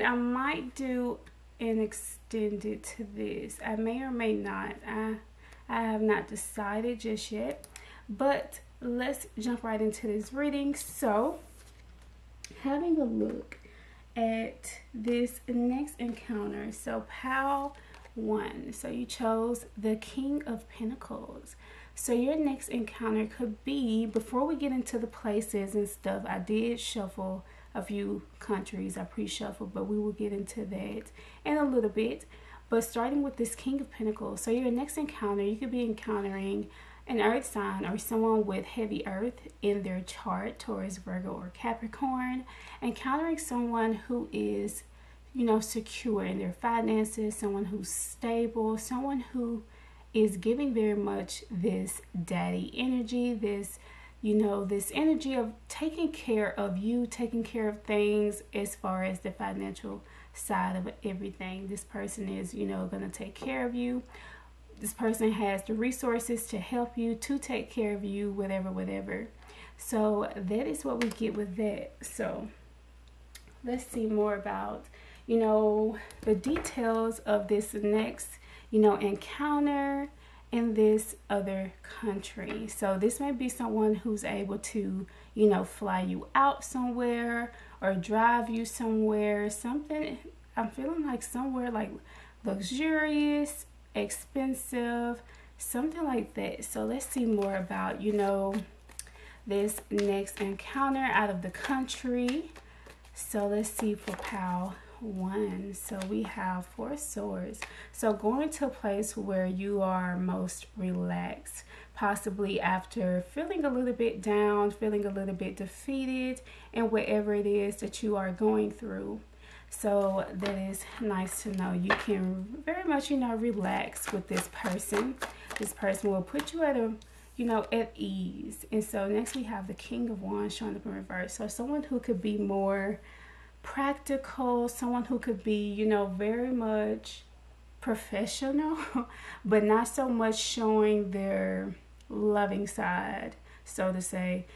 I might do an extended to this. I may or may not. I have not decided just yet. But let's jump right into this reading. So, having a look at this next encounter. So, pile 1. So, you chose the King of Pentacles. So, your next encounter could be, before we get into the places and stuff, I did shuffle a few countries. I pre-shuffled, but we will get into that in a little bit. But starting with this King of Pentacles, so your next encounter, you could be encountering an earth sign or someone with heavy earth in their chart, Taurus, Virgo, or Capricorn, encountering someone who is, you know, secure in their finances, someone who's stable, someone who is giving very much this daddy energy, this, you know, this energy of taking care of you, taking care of things as far as the financial side of everything. This person is, you know, going to take care of you. This person has the resources to help you, to take care of you, whatever. So that is what we get with that. So let's see more about, you know, the details of this next, you know, encounter in this other country. So this may be someone who's able to, you know, fly you out somewhere or drive you somewhere, something. I'm feeling like somewhere like luxurious, expensive, something like that. So let's see more about, you know, this next encounter out of the country. So let's see for pile 1. So we have 4 swords. So going to a place where you are most relaxed, possibly after feeling a little bit down, feeling a little bit defeated in whatever it is that you are going through. So that is nice to know. You can very much, you know, relax with this person. This person will put you at a, you know, at ease. And so next we have the King of Wands showing up in reverse. So someone who could be more practical, someone who could be, you know, very much professional, but not so much showing their loving side, so to say.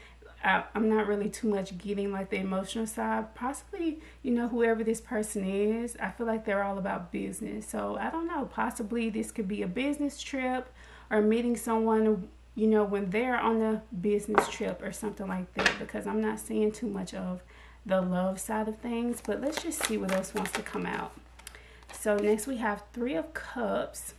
I'm not really too much getting like the emotional side. Possibly, you know, whoever this person is, I feel like they're all about business. So I don't know, possibly this could be a business trip or meeting someone, you know, when they're on a business trip or something like that, because I'm not seeing too much of the love side of things. But let's just see what else wants to come out. So next we have 3 of Cups.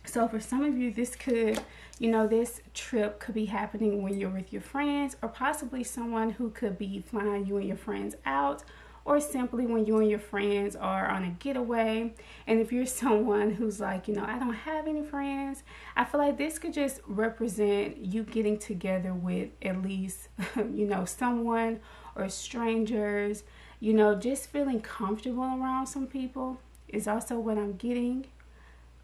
So for some of you, this could, you know, this trip could be happening when you're with your friends, or possibly someone who could be flying you and your friends out, or simply when you and your friends are on a getaway. And if you're someone who's like, you know, I don't have any friends, I feel like this could just represent you getting together with at least, you know, someone or strangers, you know, just feeling comfortable around some people is also what I'm getting.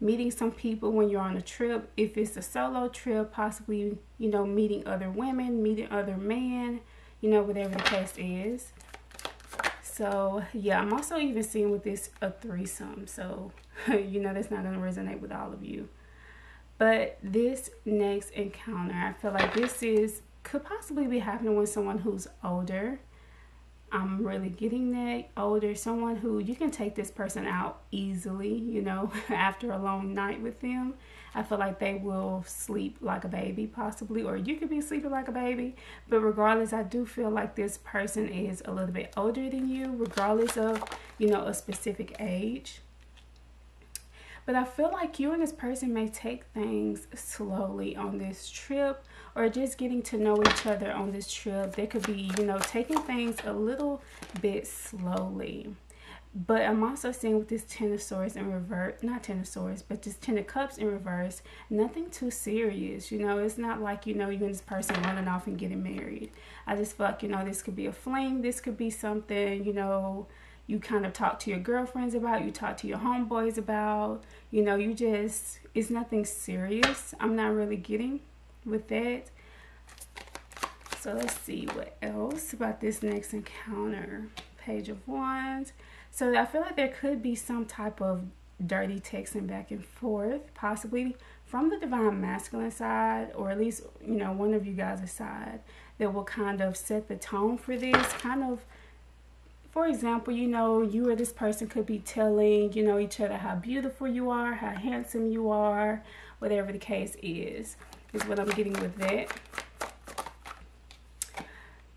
Meeting some people when you're on a trip. If it's a solo trip, possibly, you know, meeting other women, meeting other men, you know, whatever the case is. So yeah, I'm also even seeing with this a threesome. So, you know, that's not going to resonate with all of you. But this next encounter, I feel like this could possibly be happening with someone who's older. I'm really getting that, older, someone who you can take this person out easily, you know, after a long night with them. I feel like they will sleep like a baby possibly, or you could be sleeping like a baby. But regardless, I do feel like this person is a little bit older than you, regardless of, you know, a specific age. But I feel like you and this person may take things slowly on this trip, or just getting to know each other on this trip. They could be, you know, taking things a little bit slowly. But I'm also seeing with this 10 of Swords in reverse, not 10 of Swords, but this 10 of Cups in reverse, nothing too serious. You know, it's not like, you know, you and this person running off and getting married. I just feel like, you know, this could be a fling. This could be something, you know, you kind of talk to your girlfriends about, you talk to your homeboys about, you know, you just, it's nothing serious. I'm not really getting with that. So let's see what else about this next encounter. Page of Wands. So I feel like there could be some type of dirty texting back and forth, possibly from the divine masculine side, or at least, you know, one of you guys' side, that will kind of set the tone for this, kind of for example, you know, you or this person could be telling, you know, each other how beautiful you are, how handsome you are, whatever the case is what I'm getting with that.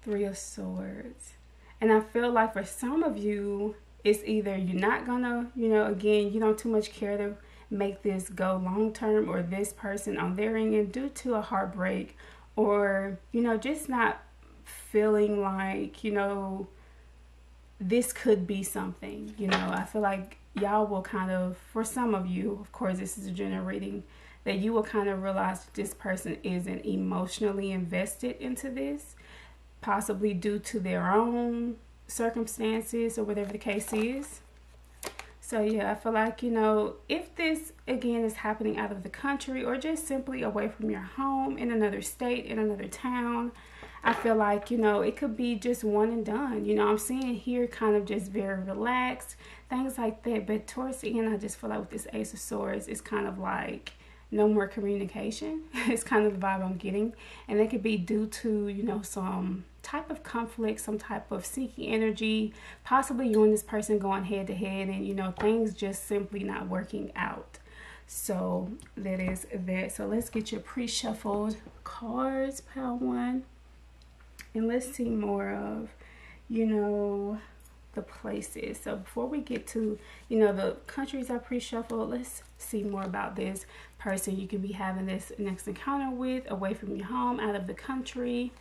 Three of Swords. And I feel like for some of you, it's either you're not gonna, you know, again, you don't too much care to make this go long term, or this person on their end due to a heartbreak, or, you know, just not feeling like, you know, this could be something. You know, I feel like y'all will kind of, for some of you, of course this is a general reading, that you will kind of realize that this person isn't emotionally invested into this, possibly due to their own circumstances or whatever the case is. So yeah, I feel like, you know, if this again is happening out of the country or just simply away from your home, in another state, in another town, I feel like, you know, it could be just one and done. You know, I'm seeing here kind of just very relaxed, things like that. But towards the end, I just feel like with this Ace of Swords, it's kind of like no more communication. It's kind of the vibe I'm getting. And it could be due to, you know, some type of conflict, some type of seeking energy, possibly you and this person going head to head, and, you know, things just simply not working out. So that is that. So let's get your pre-shuffled cards, pile one. And let's see more of, you know, the places. So before we get to, you know, the countries I pre-shuffled, let's see more about this person you could be having this next encounter with, away from your home, out of the country.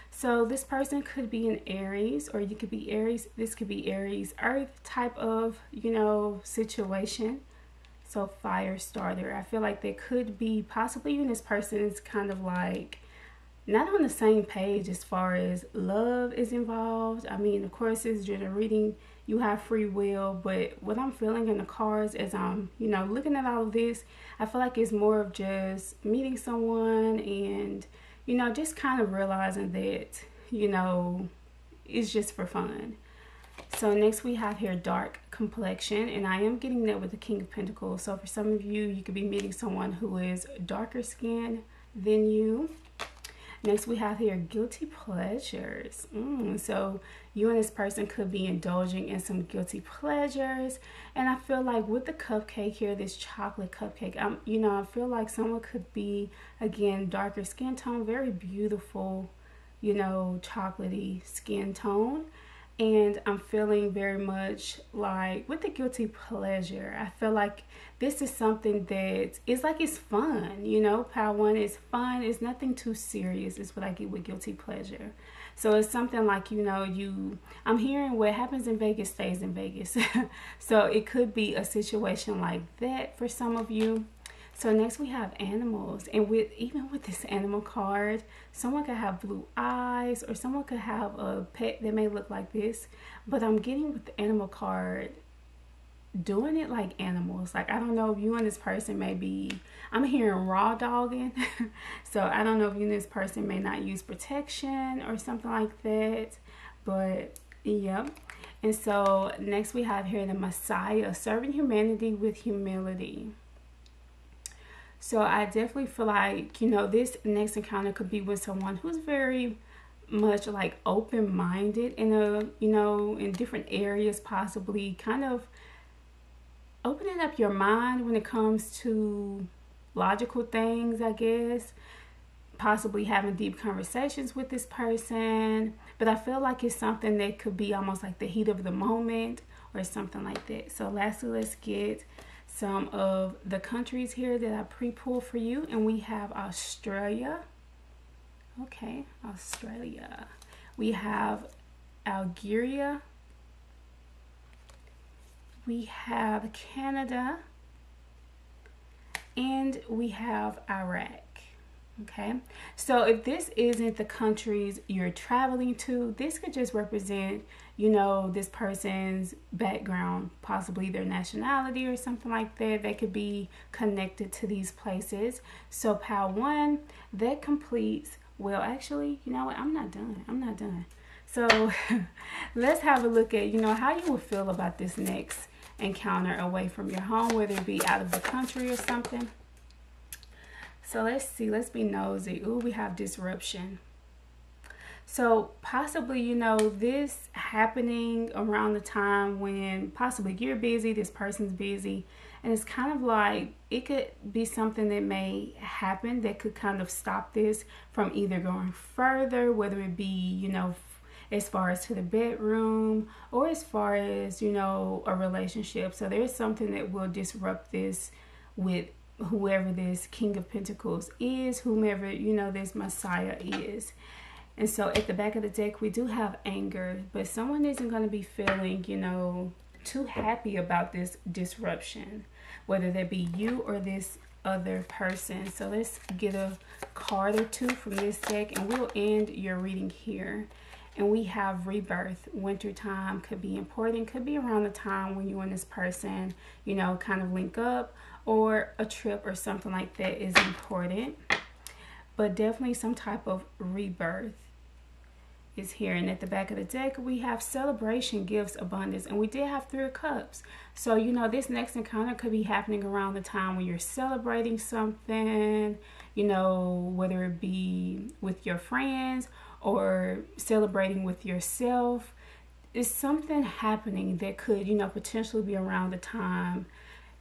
So this person could be an Aries, or you could be Aries. This could be Aries Earth type of, you know, situation. So fire starter. I feel like they could be possibly even this person is kind of like not on the same page as far as love is involved. I mean, of course, it's general reading. You have free will, but what I'm feeling in the cards as I'm, you know, looking at all of this, I feel like it's more of just meeting someone and, you know, just kind of realizing that, you know, it's just for fun. So next we have here dark complexion, and I am getting that with the King of Pentacles. So for some of you, you could be meeting someone who is darker skinned than you. Next we have here guilty pleasures. So you and this person could be indulging in some guilty pleasures. And I feel like with the cupcake here, this chocolate cupcake, you know, I feel like someone could be, again, darker skin tone, very beautiful, you know, chocolatey skin tone. And I'm feeling very much like with the guilty pleasure, I feel like this is something that is like it's fun, you know. Pile one is fun. It's nothing too serious is what I get with guilty pleasure. So it's something like, you know, I'm hearing what happens in Vegas stays in Vegas. So it could be a situation like that for some of you. So next we have animals, and even with this animal card, someone could have blue eyes, or someone could have a pet that may look like this. But I'm getting with the animal card, doing it like animals. Like, I don't know if you and this person may be, I'm hearing raw dogging. So I don't know if you and this person may not use protection or something like that. But yep. And so next we have here the Messiah, serving humanity with humility. So I definitely feel like, you know, this next encounter could be with someone who's very much like open-minded in a, you know, in different areas, possibly kind of opening up your mind when it comes to logical things, I guess. Possibly having deep conversations with this person. But I feel like it's something that could be almost like the heat of the moment or something like that. So lastly, let's get some of the countries here that I pre-pulled for you. And we have Australia. Okay, Australia. We have Algeria. We have Canada. And we have Iraq. Okay, so if this isn't the countries you're traveling to, this could just represent, you know, this person's background, possibly their nationality or something like that. They could be connected to these places. So pile one, that completes, well, actually, you know what, I'm not done. So let's have a look at, you know, how you would feel about this next encounter away from your home, whether it be out of the country or something. So let's see, let's be nosy. Ooh, we have disruption. So possibly, you know, this happening around the time when possibly you're busy, this person's busy, and it's kind of like it could be something that may happen that could kind of stop this from either going further, whether it be, you know, as far as to the bedroom or as far as, you know, a relationship. So there's something that will disrupt this with whoever this King of Pentacles is, whomever, you know, this Messiah is. And so at the back of the deck, we do have anger, but someone isn't going to be feeling, you know, too happy about this disruption, whether that be you or this other person. So let's get a card or two from this deck and we'll end your reading here. And we have rebirth. Winter time could be important, could be around the time when you and this person, you know, kind of link up, or a trip or something like that is important. But definitely some type of rebirth is here. And at the back of the deck, we have celebration, gifts, abundance, and we did have 3 of Cups. So, you know, this next encounter could be happening around the time when you're celebrating something, you know, whether it be with your friends or celebrating with yourself. It's something happening that could, you know, potentially be around the time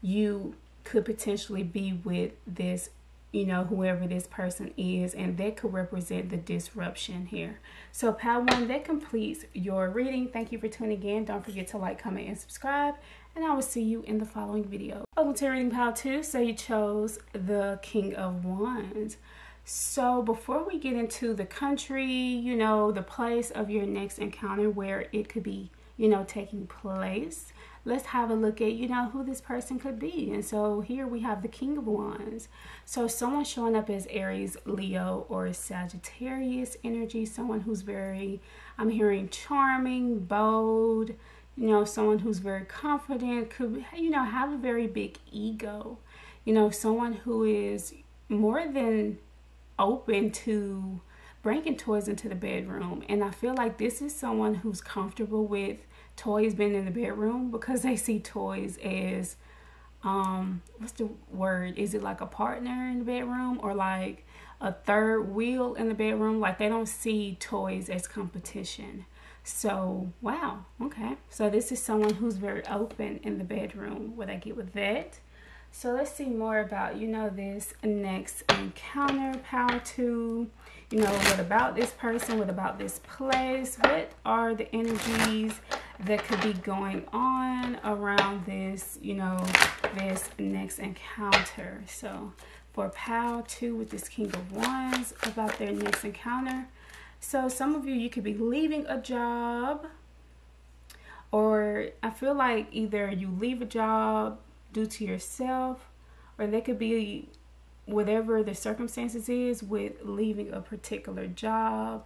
you could potentially be with this, you know, whoever this person is, and that could represent the disruption here. So pile 1, that completes your reading. Thank you for tuning in. Don't forget to like, comment, and subscribe, and I will see you in the following video. Welcome to reading pile 2. So you chose the King of Wands. So before we get into the country, you know, the place of your next encounter where it could be, you know, taking place, let's have a look at, you know, who this person could be. And so here we have the King of Wands. So someone showing up as Aries, Leo, or Sagittarius energy, someone who's very, I'm hearing charming, bold, you know, someone who's very confident, could, you know, have a very big ego, you know, someone who is more than open to bringing toys into the bedroom. And I feel like this is someone who's comfortable with toys being in the bedroom because they see toys as what's the word, is it like a partner in the bedroom or like a third wheel in the bedroom? Like they don't see toys as competition. So wow, okay, so this is someone who's very open in the bedroom. What I get with that. So let's see more about, you know, this next encounter, power 2. You know, what about this person? What about this place? What are the energies that could be going on around this, you know, this next encounter? So for power 2 with this King of Wands, about their next encounter. So some of you could be leaving a job, or I feel like either you leave a job due to yourself, or they could be whatever the circumstances is with leaving a particular job.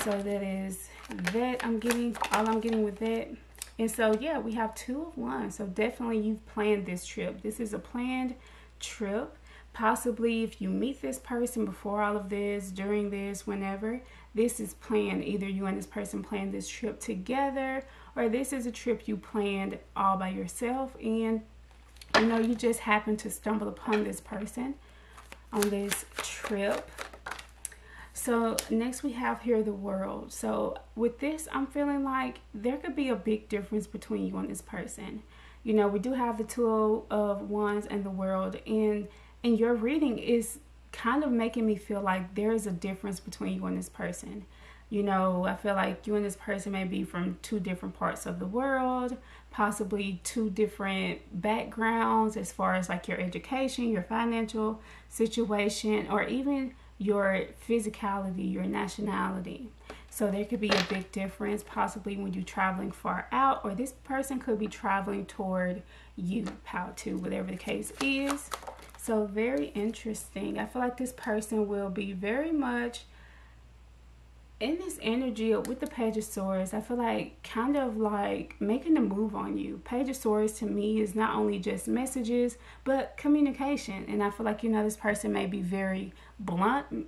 So that is that I'm getting, all I'm getting with that. And so yeah, we have 2 of Wands. So definitely you've planned this trip. This is a planned trip. Possibly if you meet this person before all of this, during this, whenever, this is planned. Either you and this person planned this trip together, or this is a trip you planned all by yourself, and you know, you just happen to stumble upon this person on this trip. So next we have here the World. So with this, I'm feeling like there could be a big difference between you and this person. You know, we do have the 2 of Wands and the World, and your reading is kind of making me feel like there is a difference between you and this person. You know, I feel like you and this person may be from 2 different parts of the world, possibly 2 different backgrounds as far as like your education, your financial situation, or even your physicality, your nationality. So there could be a big difference possibly when you're traveling far out, or this person could be traveling toward you, power 2, whatever the case is. So very interesting. I feel like this person will be very much in this energy with the Page of Swords. I feel like kind of like making a move on you. Page of Swords to me is not only just messages, but communication. And I feel like, you know, this person may be very blunt,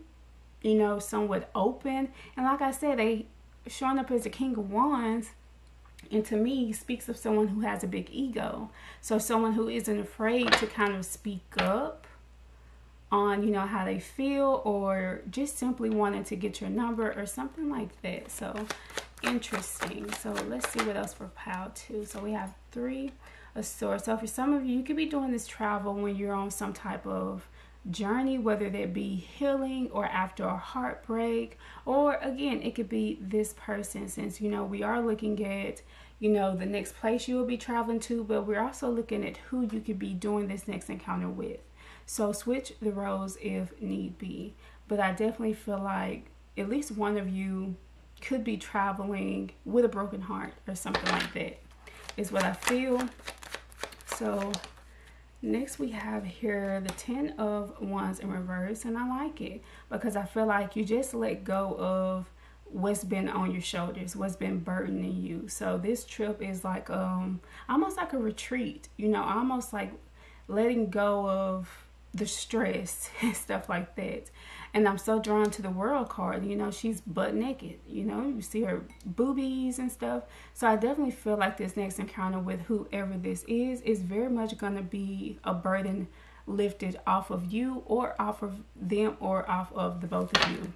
you know, somewhat open. And like I said, they showing up as a King of Wands. And to me, speaks of someone who has a big ego. So someone who isn't afraid to kind of speak up on, you know, how they feel, or just simply wanting to get your number or something like that. So interesting. So let's see what else for pile 2. So we have 3 of Swords. So for some of you, you could be doing this travel when you're on some type of journey, whether that be healing or after a heartbreak, or again, it could be this person, since, you know, we are looking at, you know, the next place you will be traveling to, but we're also looking at who you could be doing this next encounter with. So switch the roles if need be. But I definitely feel like at least one of you could be traveling with a broken heart or something like that, is what I feel. So next we have here the 10 of Wands in reverse, and I like it because I feel like you just let go of what's been on your shoulders, what's been burdening you. So this trip is like almost like a retreat, you know, almost like letting go of the stress and stuff like that. And I'm so drawn to the World card. You know, she's butt naked, you know, you see her boobies and stuff. So I definitely feel like this next encounter with whoever this is very much going to be a burden lifted off of you, or off of them, or off of the both of you.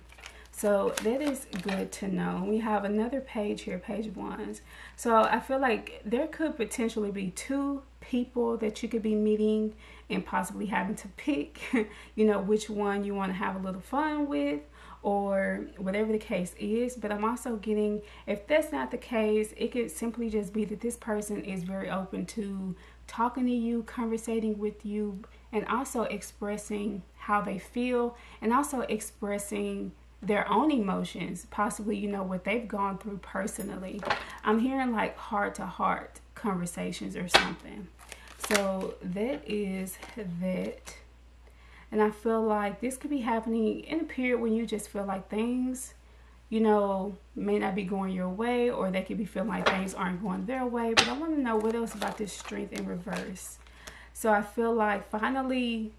So that is good to know. We have another page here, Page of Wands. So I feel like there could potentially be 2 people that you could be meeting and possibly having to pick, you know, which one you want to have a little fun with, or whatever the case is. But I'm also getting, if that's not the case, it could simply just be that this person is very open to talking to you, conversating with you, and also expressing how they feel, and also expressing their own emotions, possibly, you know, what they've gone through personally. I'm hearing like heart-to-heart conversations or something. So that is that. And I feel like this could be happening in a period when you just feel like things, you know, may not be going your way, or they could be feeling like things aren't going their way. But I want to know what else about this Strength in reverse. So I feel like finally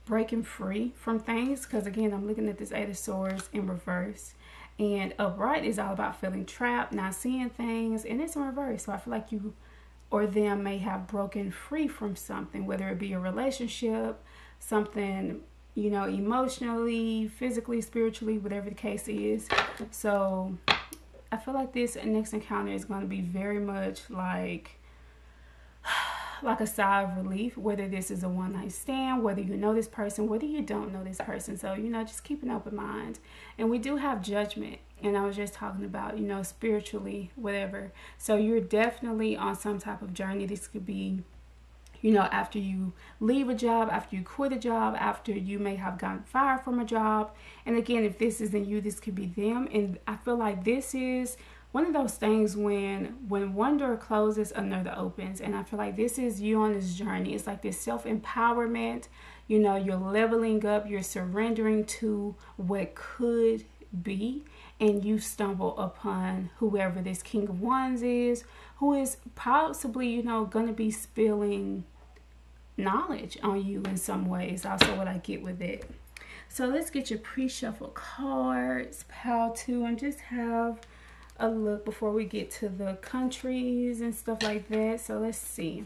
breaking free from things, because again, I'm looking at this 8 of Swords in reverse, and upright is all about feeling trapped, not seeing things, and it's in reverse. So I feel like you or them may have broken free from something, whether it be a relationship, something, you know, emotionally, physically, spiritually, whatever the case is. So I feel like this next encounter is going to be very much like a sigh of relief, whether this is a one-night stand, whether you know this person, whether you don't know this person. So, you know, just keep an open mind. And we do have Judgment, and I was just talking about, you know, spiritually, whatever. So you're definitely on some type of journey. This could be, you know, after you leave a job, after you quit a job, after you may have gotten fired from a job. And again, if this isn't you, this could be them. And I feel like this is one of those things when one door closes, another opens. And I feel like this is you on this journey. It's like this self-empowerment. You know, you're leveling up, you're surrendering to what could be, and you stumble upon whoever this King of Wands is, who is possibly, you know, going to be spilling knowledge on you in some ways. Also what I get with it. So let's get your pre-shuffle cards, pile 2, and just have a look before we get to the countries and stuff like that. So let's see.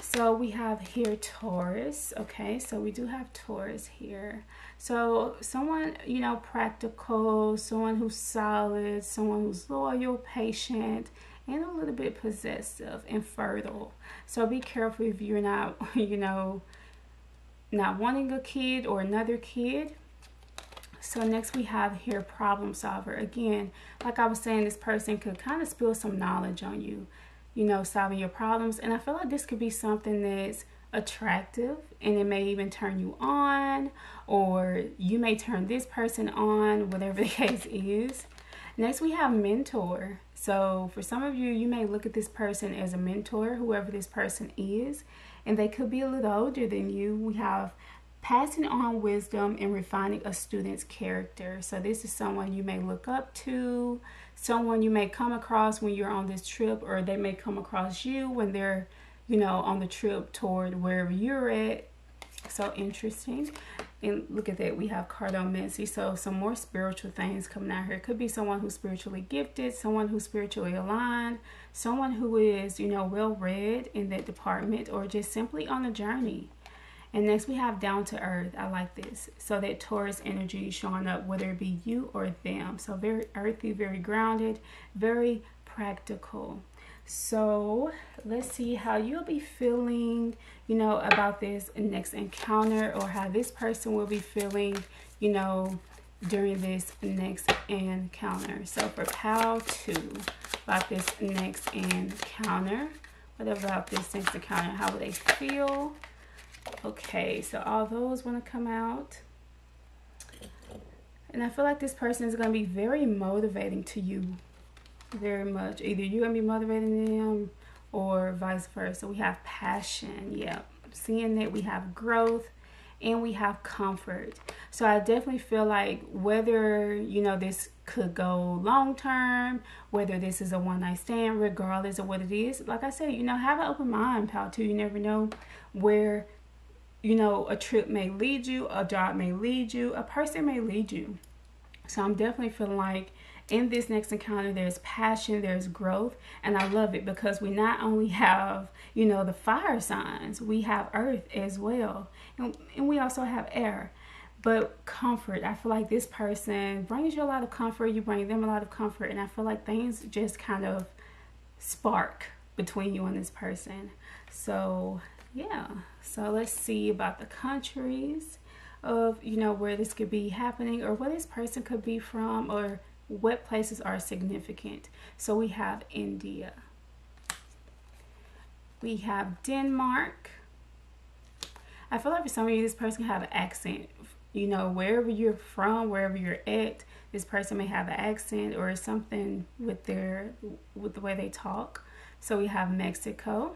So we have here Taurus. Okay, so we do have Taurus here. So someone, you know, practical, someone who's solid, someone who's loyal, patient, and a little bit possessive and fertile. So be careful if you're not, you know, not wanting a kid or another kid. So next we have here Problem Solver. Again, like I was saying, this person could kind of spill some knowledge on you, you know, solving your problems. And I feel like this could be something that's attractive, and it may even turn you on, or you may turn this person on, whatever the case is. Next we have Mentor. So for some of you, you may look at this person as a mentor, whoever this person is, and they could be a little older than you. We have Passing on wisdom and refining a student's character. So this is someone you may look up to, someone you may come across when you're on this trip, or they may come across you when they're, you know, on the trip toward wherever you're at. So interesting. And look at that, we have cardomancy. So some more spiritual things coming out here. It could be someone who's spiritually gifted, someone who's spiritually aligned, someone who is, you know, well read in that department, or just simply on a journey. And next we have down to earth. I like this. So that Taurus energy showing up, whether it be you or them. So very earthy, very grounded, very practical. So let's see how you'll be feeling, you know, about this next encounter, or how this person will be feeling, you know, during this next encounter. So for pile 2, about this next encounter, what about this next encounter? How will they feel? Okay, so all those want to come out. And I feel like this person is going to be very motivating to you. Very much. Either you're going to be motivating them or vice versa. We have passion. Yeah. Seeing that we have growth and we have comfort. So I definitely feel like whether, you know, this could go long term, whether this is a one-night stand, regardless of what it is, like I said, you know, have an open mind, pal, too. You never know where, you know, a trip may lead you, a job may lead you, a person may lead you. So I'm definitely feeling like in this next encounter, there's passion, there's growth, and I love it because we not only have, you know, the fire signs, we have earth as well, and we also have air. But comfort, I feel like this person brings you a lot of comfort, you bring them a lot of comfort, and I feel like things just kind of spark between you and this person. So yeah, so let's see about the countries of, you know, where this could be happening, or where this person could be from, or what places are significant. So we have India, we have Denmark. I feel like for some of you, this person can have an accent. You know, wherever you're from, wherever you're at, this person may have an accent or something with the way they talk. So we have Mexico,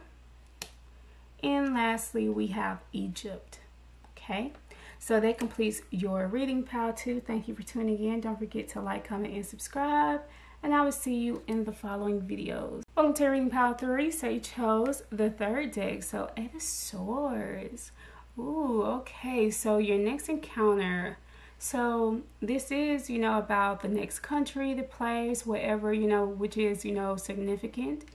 and lastly we have Egypt. Okay, so that completes your reading, pile 2. Thank you for tuning in. Don't forget to like, comment, and subscribe, and I will see you in the following videos. Welcome to reading pile 3. So you chose the 3rd deck, so 8 of Swords. Ooh, okay, so your next encounter. So this is, you know, about the next country, the place, whatever, you know, which is, you know, significant.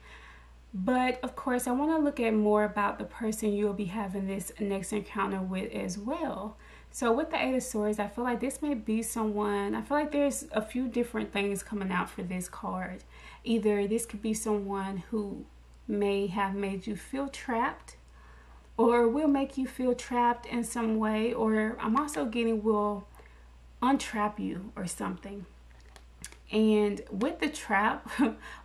But of course, I want to look at more about the person you'll be having this next encounter with as well. So with the 8 of Swords, I feel like this may be someone, I feel like there's a few different things coming out for this card. Either this could be someone who may have made you feel trapped, or will make you feel trapped in some way, or I'm also getting will untrap you or something. And with the trap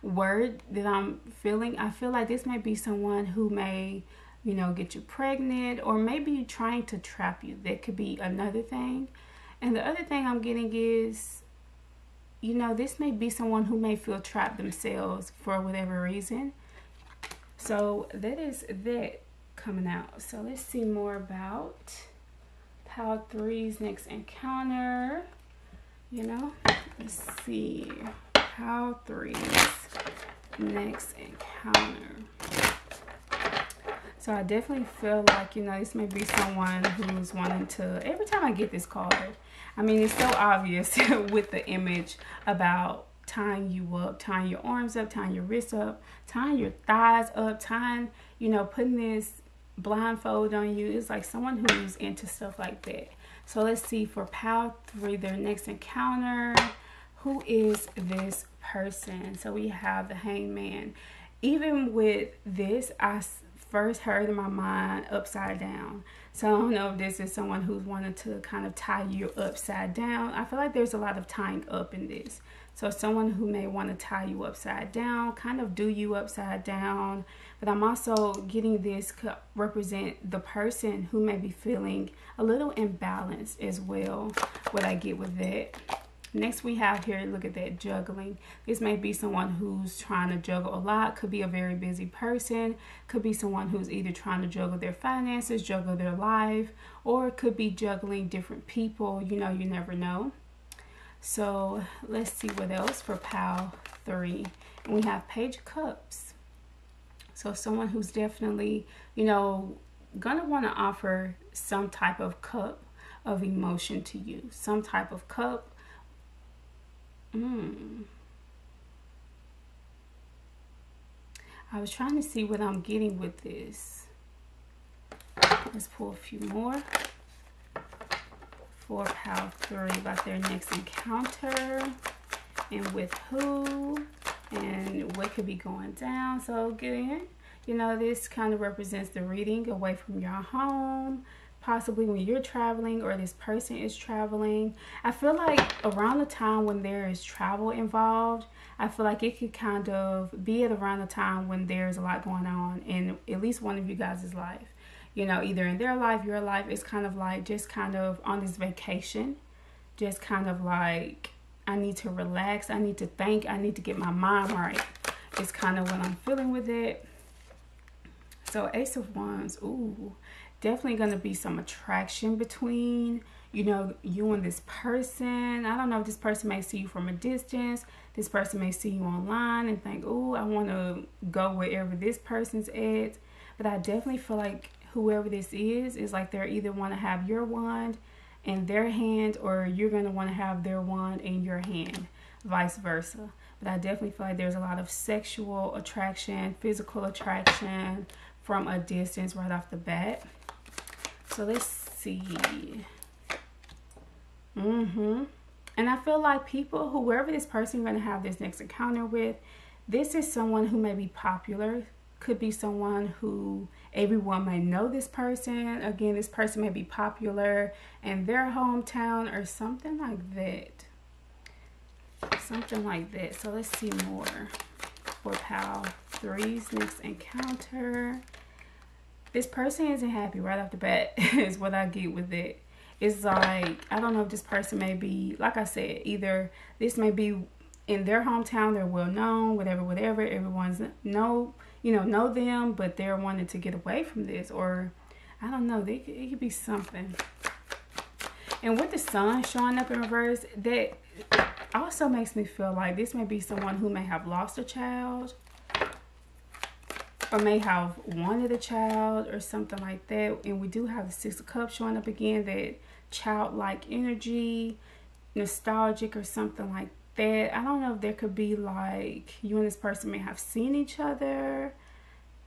word that I'm feeling, I feel like this may be someone who may, you know, get you pregnant, or maybe trying to trap you. That could be another thing. And the other thing I'm getting is, you know, this may be someone who may feel trapped themselves for whatever reason. So that is that coming out. So let's see more about pile 3's next encounter. You know, let's see pile 3's next encounter. So I definitely feel like, you know, this may be someone who's wanting to, every time I get this card, I mean, it's so obvious with the image about tying you up, tying your arms up, tying your wrists up, tying your thighs up, tying, you know, putting this blindfold on you. It's like someone who's into stuff like that. So let's see for pile 3, their next encounter. Who is this person? So we have the Hangman. Even with this, I first heard in my mind upside down. So I don't know if this is someone who's wanting to kind of tie you upside down. I feel like there's a lot of tying up in this. So someone who may want to tie you upside down, kind of do you upside down. But I'm also getting this could represent the person who may be feeling a little imbalanced as well. What I get with that. Next we have here, look at that, juggling. This may be someone who's trying to juggle a lot. Could be a very busy person. Could be someone who's either trying to juggle their finances, juggle their life, or could be juggling different people. You know, you never know. So let's see what else for pile 3. And we have Page of Cups. So someone who's definitely, you know, gonna want to offer some type of cup of emotion to you. Some type of cup. I was trying to see what I'm getting with this. Let's pull a few more. 4 Pile 3 about their next encounter and with who and what could be going down. So again, you know, this kind of represents the reading away from your home, possibly when you're traveling or this person is traveling. I feel like around the time when there is travel involved, I feel like it could kind of be at around the time when there's a lot going on in at least one of you guys' life. You know, either in their life, your life. It's kind of like just kind of on this vacation, just kind of like, I need to relax, I need to think, I need to get my mind right. It's kind of what I'm feeling with it. So Ace of Wands, ooh, definitely going to be some attraction between, you know, you and this person. I don't know if this person may see you from a distance. This person may see you online and think, ooh, I want to go wherever this person's at. But I definitely feel like whoever this is like they're either want to have your wand in their hand or you're going to want to have their wand in your hand, vice versa. But I definitely feel like there's a lot of sexual attraction, physical attraction from a distance right off the bat. So let's see. And I feel like people, whoever this person you're going to have this next encounter with, this is someone who may be popular. Could be someone who everyone may know this person. Again, this person may be popular in their hometown or something like that. Something like that. So let's see more. 4 Pile 3's next encounter. This person isn't happy right off the bat is what I get with it. It's like, I don't know if this person may be, like I said, either this may be in their hometown, they're well known, whatever, everyone's know them, but they're wanting to get away from this, or I don't know, it could be something. And with the sun showing up in reverse, that also makes me feel like this may be someone who may have lost a child or may have wanted a child or something like that. And we do have the 6 of Cups showing up again, that childlike energy, nostalgic or something like that. I don't know if there could be like you and this person may have seen each other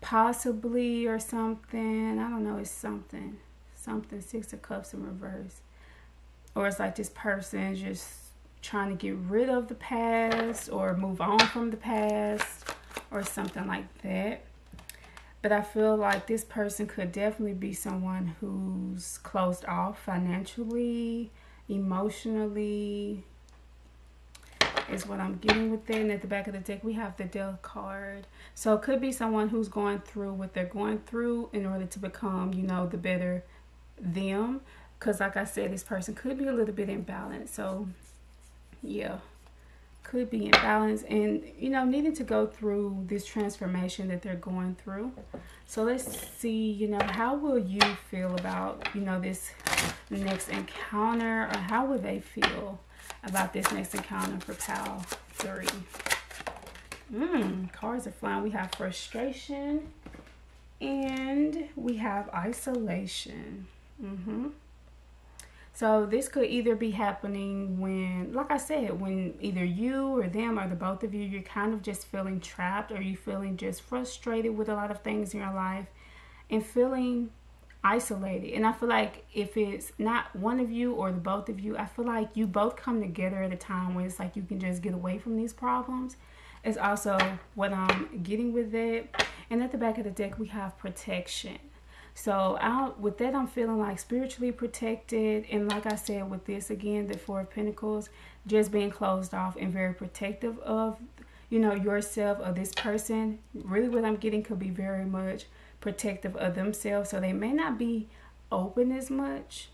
possibly or something. I don't know, it's something 6 of Cups in reverse. Or it's like this person just trying to get rid of the past or move on from the past or something like that. But I feel like this person could definitely be someone who's closed off financially, emotionally, is what I'm getting with it. And at the back of the deck, we have the Death card. So it could be someone who's going through what they're going through in order to become, you know, the better them. Because like I said, this person could be a little bit imbalanced. So, yeah, could be imbalanced and, you know, needing to go through this transformation that they're going through. So let's see, you know, how will you feel about, you know, this next encounter, or how will they feel about this next encounter for Pile 3? Cards are flying. We have frustration and we have isolation. So this could either be happening when, like I said, when either you or them or the both of you, you're kind of just feeling trapped, or you feeling just frustrated with a lot of things in your life and feeling isolated. And I feel like if it's not one of you or the both of you, I feel like you both come together at a time where it's like you can just get away from these problems. It's also what I'm getting with it. And at the back of the deck, we have protection. So with that, I'm feeling like spiritually protected. And like I said, with this, again, the 4 of Pentacles, just being closed off and very protective of, you know, yourself or this person. Really what I'm getting could be very much protective of themselves. So they may not be open as much.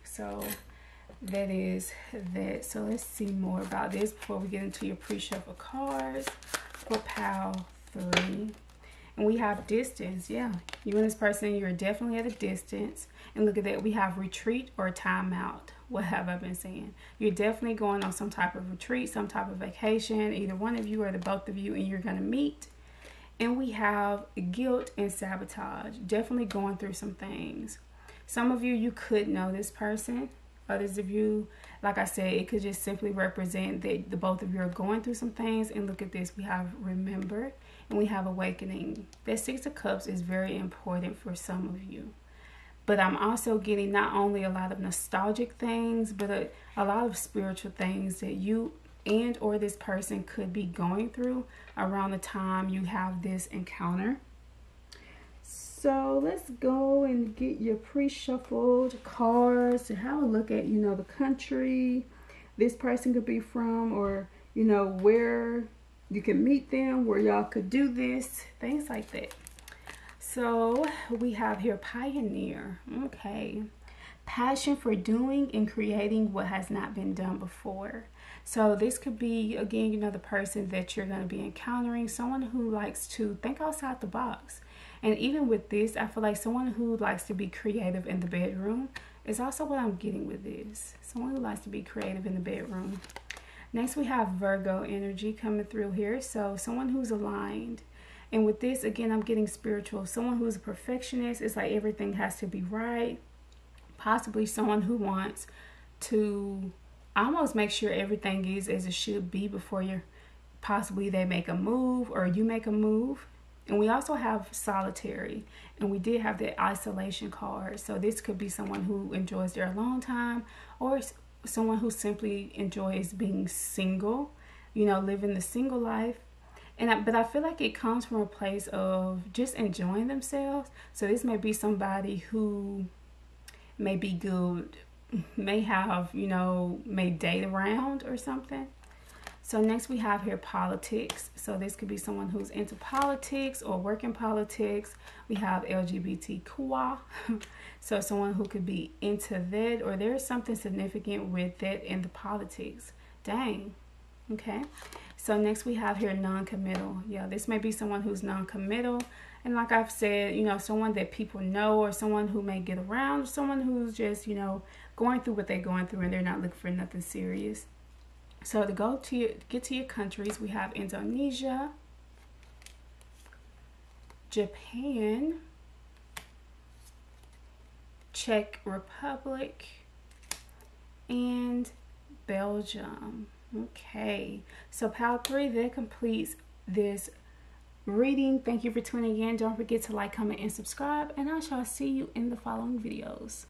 So that is that. So let's see more about this before we get into your pre-shuffle cards for Pile 3. And we have distance. Yeah, you and this person, you're definitely at a distance. And look at that, we have retreat or timeout. What have I been saying? You're definitely going on some type of retreat, some type of vacation, either one of you or the both of you, and you're going to meet. And we have guilt and sabotage, definitely going through some things. Some of you could know this person. Others of you, like I said, it could just simply represent that the both of you are going through some things. And look at this, we have remember. and we have awakening. That Six of Cups is very important for some of you. But I'm also getting not only a lot of nostalgic things, but a lot of spiritual things that you and or this person could be going through around the time you have this encounter. So let's go and get your pre-shuffled cards to have a look at, you know, the country this person could be from, or, you know, where you can meet them, where y'all could do this, things like that. So we have here pioneer. Okay. Passion for doing and creating what has not been done before. So this could be, again, you know, the person that you're going to be encountering, someone who likes to think outside the box. And even with this, I feel like someone who likes to be creative in the bedroom is also what I'm getting with this. Someone who likes to be creative in the bedroom. Next, we have Virgo energy coming through here. So someone who's aligned. And with this, again, I'm getting spiritual. Someone who's a perfectionist. It's like everything has to be right. Possibly someone who wants to almost make sure everything is as it should be before possibly they make a move or you make a move. And we also have solitary. And we did have the isolation card. So this could be someone who enjoys their alone time, or someone who simply enjoys being single, you know, living the single life. But I feel like it comes from a place of just enjoying themselves. So this may be somebody who may be good, may have, you know, may date around or something. So next we have here politics. So this could be someone who's into politics or work in politics. We have LGBTQI. So someone who could be into that, or there's something significant with that in the politics. Dang. Okay. So next we have here non-committal. Yeah, this may be someone who's non-committal. And like I've said, you know, someone that people know, or someone who may get around, or someone who's just, you know, going through what they're going through and they're not looking for nothing serious. So to get to your countries, we have Indonesia, Japan, Czech Republic, and Belgium. Okay, so pile 3, that completes this reading. Thank you for tuning in. Don't forget to like, comment, and subscribe, and I shall see you in the following videos.